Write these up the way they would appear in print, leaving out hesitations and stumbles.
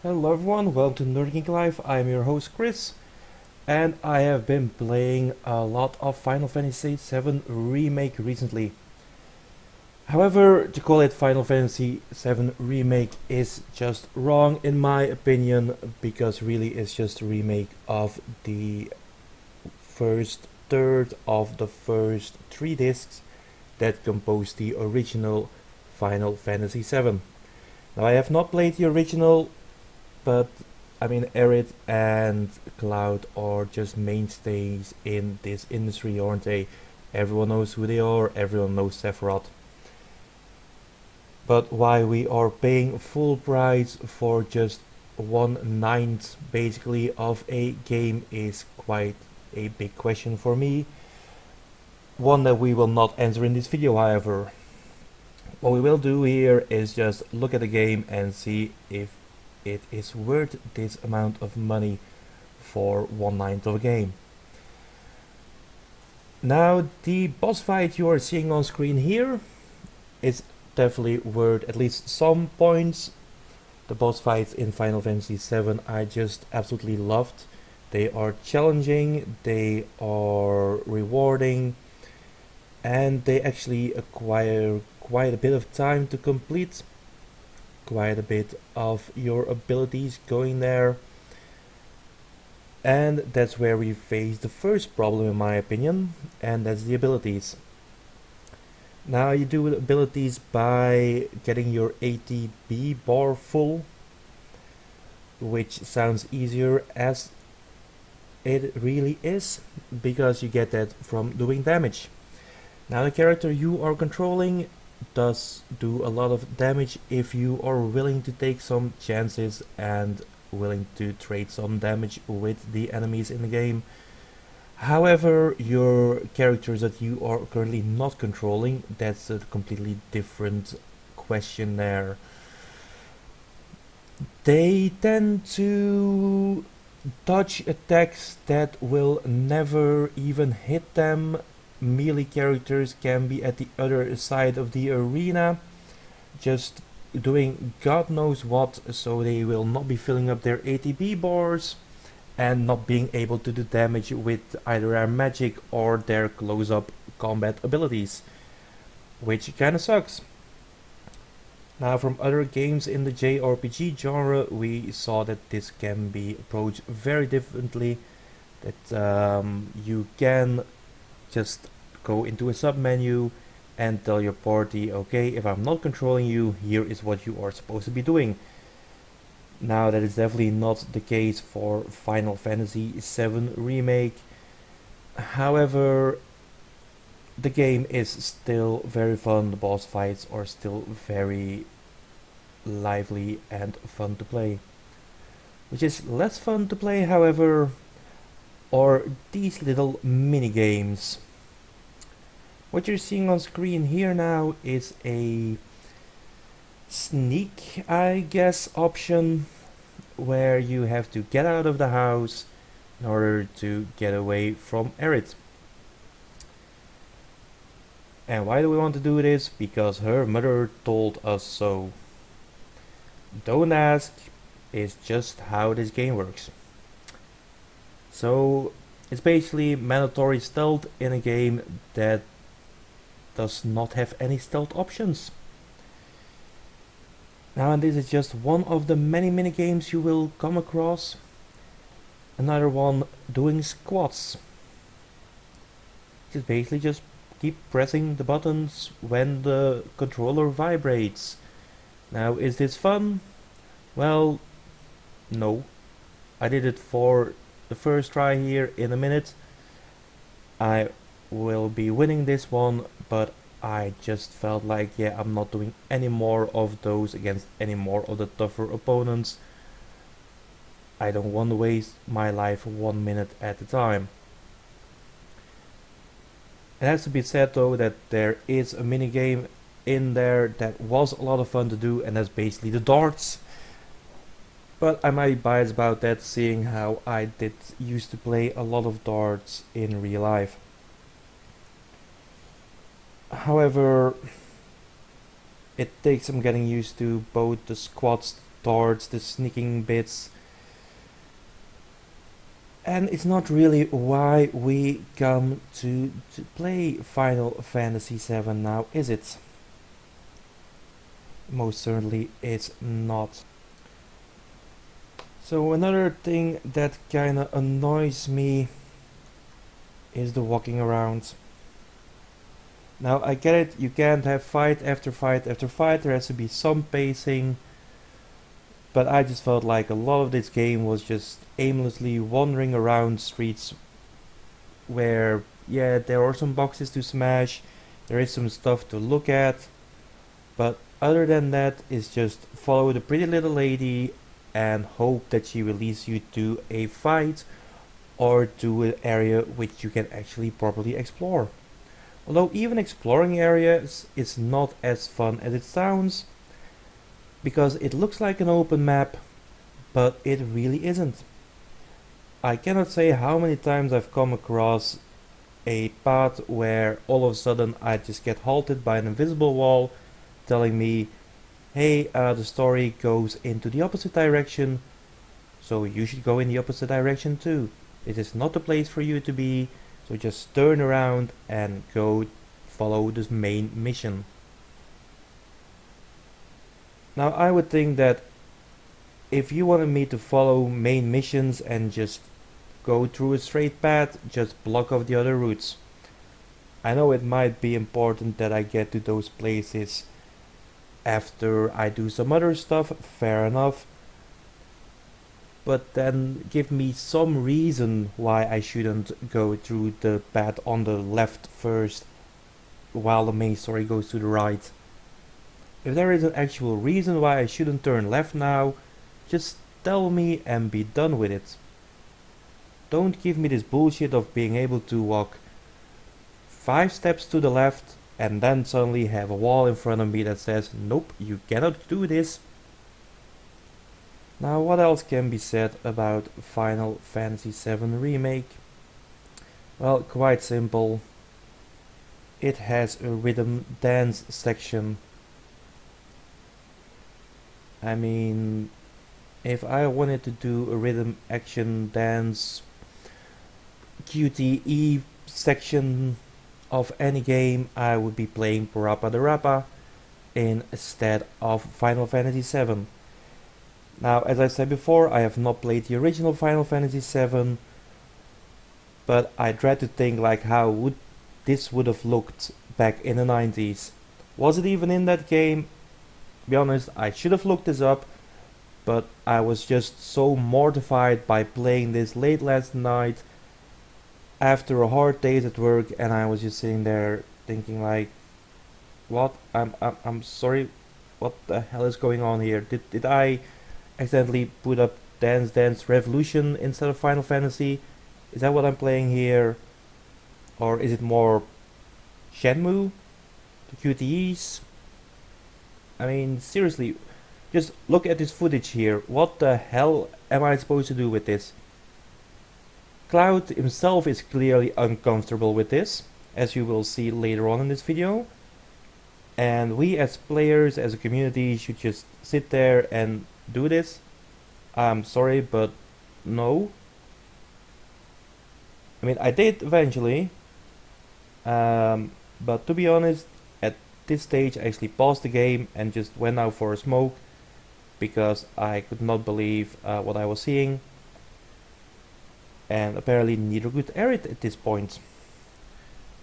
Hello everyone, welcome to Nerd Geek Live. I'm your host Chris, and I have been playing a lot of Final Fantasy VII Remake recently. However, to call it Final Fantasy VII Remake is just wrong in my opinion, because really it's just a remake of the first third of the first three discs that compose the original Final Fantasy VII. Now I have not played the original, but I mean, Aerith and Cloud are just mainstays in this industry, aren't they? Everyone knows who they are, everyone knows Sephiroth. But why we are paying full price for just 1/9 basically of a game is quite a big question for me. One that we will not answer in this video, however. What we will do here is just look at the game and see if it is worth this amount of money for 1/9 of a game. Now, the boss fight you are seeing on screen here is definitely worth at least some points. The boss fights in Final Fantasy VII I just absolutely loved. They are challenging, they are rewarding, and they actually acquire quite a bit of time to complete, quite a bit of your abilities going there. And that's where we face the first problem in my opinion, and that's the abilities. Now you do abilities by getting your ATB bar full, which sounds easier as it really is, because you get that from doing damage. Now the character you are controlling does do a lot of damage if you are willing to take some chances and willing to trade some damage with the enemies in the game. However, your characters that you are currently not controlling, that's a completely different question there. They tend to dodge attacks that will never even hit them. Melee characters can be at the other side of the arena, just doing God knows what, so they will not be filling up their ATB bars and not being able to do damage with either their magic or their close-up combat abilities, which kinda sucks. Now, from other games in the JRPG genre, we saw that this can be approached very differently, that you can just go into a sub-menu and tell your party, okay, if I'm not controlling you, here is what you are supposed to be doing. Now, that is definitely not the case for Final Fantasy VII Remake. However, the game is still very fun, the boss fights are still very lively and fun to play. Which is less fun to play, however, are these little mini games. What you're seeing on screen here now is a sneak, I guess, option where you have to get out of the house in order to get away from Aerith. And why do we want to do this? Because her mother told us so. Don't ask, it's just how this game works. So it's basically mandatory stealth in a game that does not have any stealth options. Now, and this is just one of the many minigames you will come across. Another one, doing squats. It's basically just keep pressing the buttons when the controller vibrates. Now, is this fun? Well, no. I did it for the first try here in a minute. I will be winning this one, but I just felt like, yeah, I'm not doing any more of those against any more of the tougher opponents. I don't want to waste my life 1 minute at a time. It has to be said though that there is a minigame in there that was a lot of fun to do, and that's basically the darts. But I might be biased about that, seeing how I did used to play a lot of darts in real life. However, it takes some getting used to. Both the squats towards the sneaking bits. And it's not really why we come to play Final Fantasy VII now, is it? Most certainly it's not. So another thing that kinda annoys me is the walking around. Now I get it, you can't have fight after fight after fight, there has to be some pacing, but I just felt like a lot of this game was just aimlessly wandering around streets where, yeah, there are some boxes to smash, there is some stuff to look at, but other than that, it's just follow the pretty little lady and hope that she will lead you to a fight or to an area which you can actually properly explore. Although even exploring areas is not as fun as it sounds, because it looks like an open map, but it really isn't. I cannot say how many times I've come across a path where all of a sudden I just get halted by an invisible wall telling me, hey, the story goes into the opposite direction, so you should go in the opposite direction too. It is not the place for you to be, so just turn around and go follow this main mission. Now I would think that if you wanted me to follow main missions and just go through a straight path, just block off the other routes. I know it might be important that I get to those places after I do some other stuff, fair enough. But then give me some reason why I shouldn't go through the path on the left first while the main story goes to the right. If there is an actual reason why I shouldn't turn left now, just tell me and be done with it. Don't give me this bullshit of being able to walk 5 steps to the left and then suddenly have a wall in front of me that says, nope, you cannot do this. Now what else can be said about Final Fantasy VII Remake? Well, quite simple. It has a rhythm dance section. I mean, if I wanted to do a rhythm action dance QTE section of any game, I would be playing Parappa the Rappa instead of Final Fantasy VII. Now, as I said before, I have not played the original Final Fantasy VII, but I dread to think like how this would have looked back in the 90s. Was it even in that game? To be honest, I should have looked this up, but I was just so mortified by playing this late last night after a hard day at work, and I was just sitting there thinking like, what? I'm sorry, what the hell is going on here? Did I accidentally put up Dance Dance Revolution instead of Final Fantasy? Is that what I'm playing here? Or is it more Shenmue? The QTEs? I mean, seriously, just look at this footage here. What the hell am I supposed to do with this? Cloud himself is clearly uncomfortable with this, as you will see later on in this video. And we as players, as a community, should just sit there and do this. I'm sorry, but no. I mean, I did eventually, but to be honest, at this stage I actually paused the game and just went out for a smoke because I could not believe what I was seeing, and apparently neither could Erit at this point.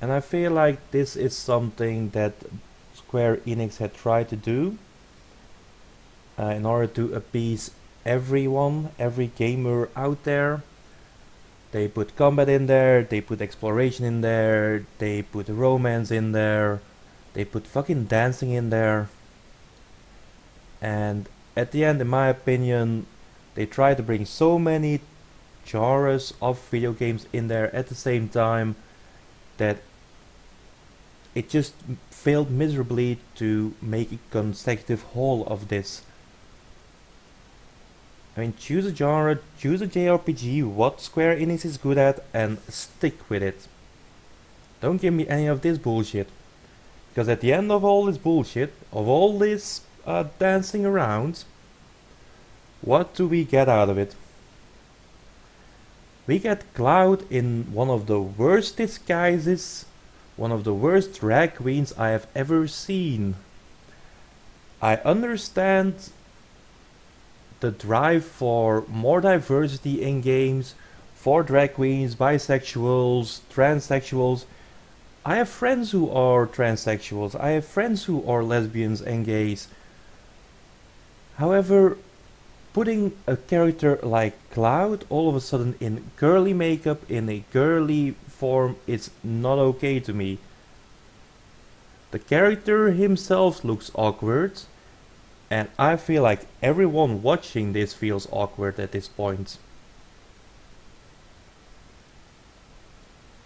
And I feel like this is something that Square Enix had tried to do in order to appease everyone, every gamer out there. They put combat in there, they put exploration in there, they put romance in there, they put fucking dancing in there. And at the end, in my opinion, they tried to bring so many genres of video games in there at the same time that it just failed miserably to make a consecutive whole of this. I mean, choose a genre, choose a JRPG, what Square Enix is good at, and stick with it. Don't give me any of this bullshit. Because at the end of all this bullshit, of all this dancing around, What do we get out of it? We get Cloud in one of the worst disguises, one of the worst drag queens I have ever seen. I understand the drive for more diversity in games, for drag queens, bisexuals, transsexuals. I have friends who are transsexuals, I have friends who are lesbians and gays. However, putting a character like Cloud all of a sudden in girly makeup, in a girly form, is not okay to me. The character himself looks awkward, and I feel like everyone watching this feels awkward at this point.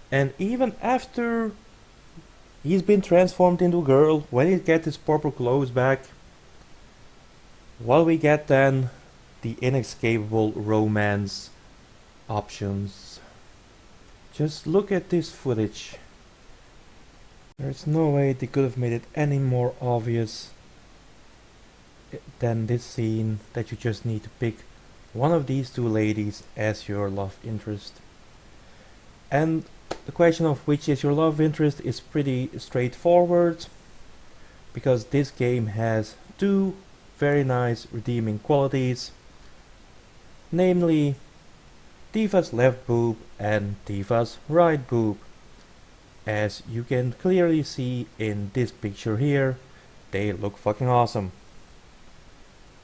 And even after he's been transformed into a girl, when he gets his proper clothes back, what we get then? The inescapable romance options. Just look at this footage. There's no way they could have made it any more obvious than this scene that you just need to pick one of these two ladies as your love interest. And the question of which is your love interest is pretty straightforward, because this game has two very nice redeeming qualities, namely Tifa's left boob and Tifa's right boob. As you can clearly see in this picture here, they look fucking awesome.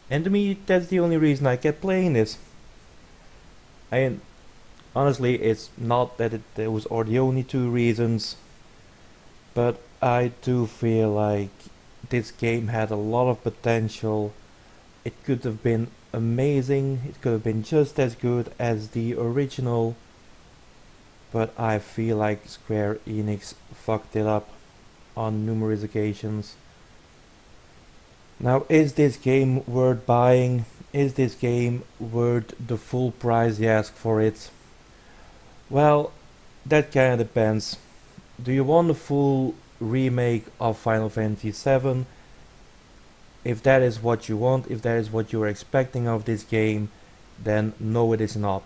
And to me, that's the only reason I kept playing this. And honestly, it's not that those are the only two reasons, but I do feel like this game had a lot of potential. It could have been amazing, it could have been just as good as the original, but I feel like Square Enix fucked it up on numerous occasions. Now, is this game worth buying? Is this game worth the full price you ask for it? Well, that kinda depends. Do you want a full remake of Final Fantasy VII? If that is what you want, if that is what you are expecting of this game, then no, it is not.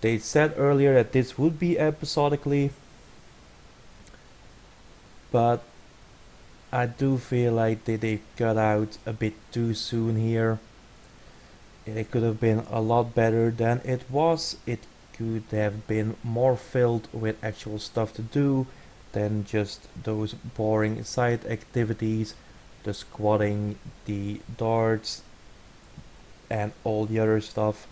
They said earlier that this would be episodically, but I do feel like they cut out a bit too soon here. It could have been a lot better than it was. It could have been more filled with actual stuff to do than just those boring side activities, the squatting, the darts, and all the other stuff.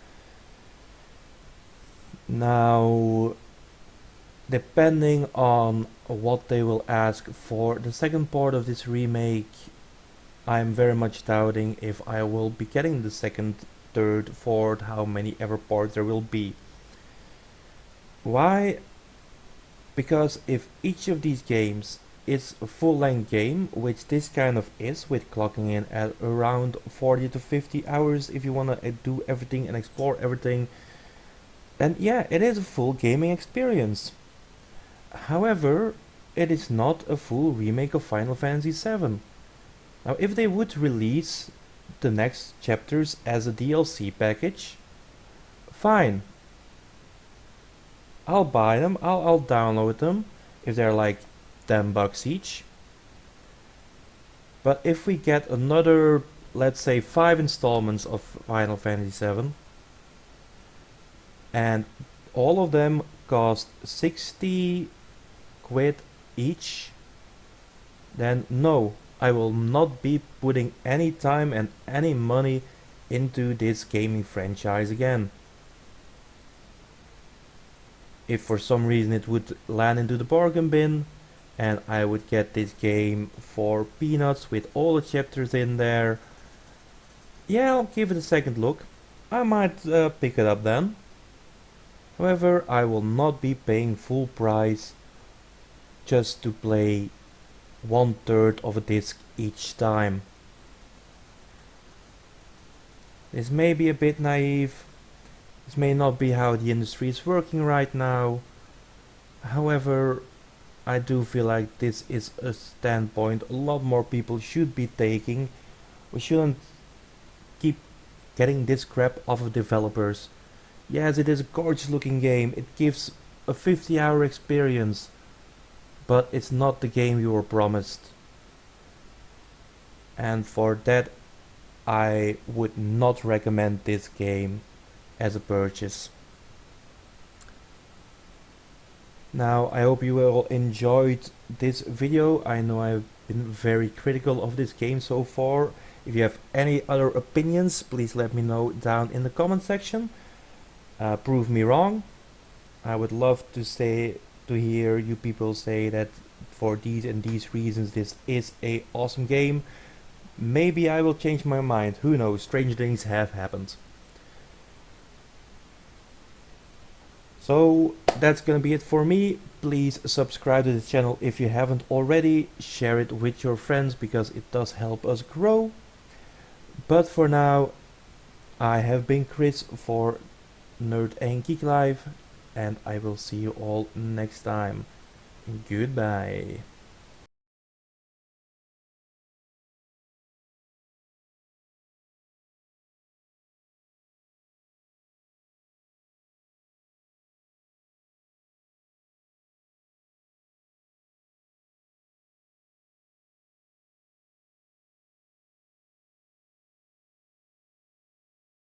Now, depending on what they will ask for the second part of this remake, I'm very much doubting if I will be getting the second, third, fourth, how many ever parts there will be. Why? Because if each of these games is a full-length game, which this kind of is, with clocking in at around 40 to 50 hours if you want to do everything and explore everything, then yeah, it is a full gaming experience. However, it is not a full remake of Final Fantasy VII. Now, if they would release the next chapters as a DLC package, fine. I'll buy them, I'll download them if they're like $10 each. But if we get another, let's say, 5 installments of Final Fantasy VII, and all of them cost 60 quid each, then no, I will not be putting any time and any money into this gaming franchise again. If for some reason it would land into the bargain bin and I would get this game for peanuts with all the chapters in there, yeah, I'll give it a second look. I might pick it up then. However, I will not be paying full price just to play 1/3 of a disc each time. This may be a bit naive. This may not be how the industry is working right now. However, I do feel like this is a standpoint a lot more people should be taking. We shouldn't keep getting this crap off of developers. Yes, it is a gorgeous looking game, it gives a 50-hour experience, but it's not the game you were promised. And for that, I would not recommend this game as a purchase. Now, I hope you all enjoyed this video. I know I've been very critical of this game so far. If you have any other opinions, please let me know down in the comment section. Prove me wrong. I would love to hear you people say that for these and these reasons this is a awesome game. Maybe I will change my mind. Who knows? Strange things have happened. So that's gonna be it for me. Please subscribe to the channel if you haven't already. Share it with your friends because it does help us grow. But for now, I have been Chris for Nerd and Geek Live, and I will see you all next time. Goodbye.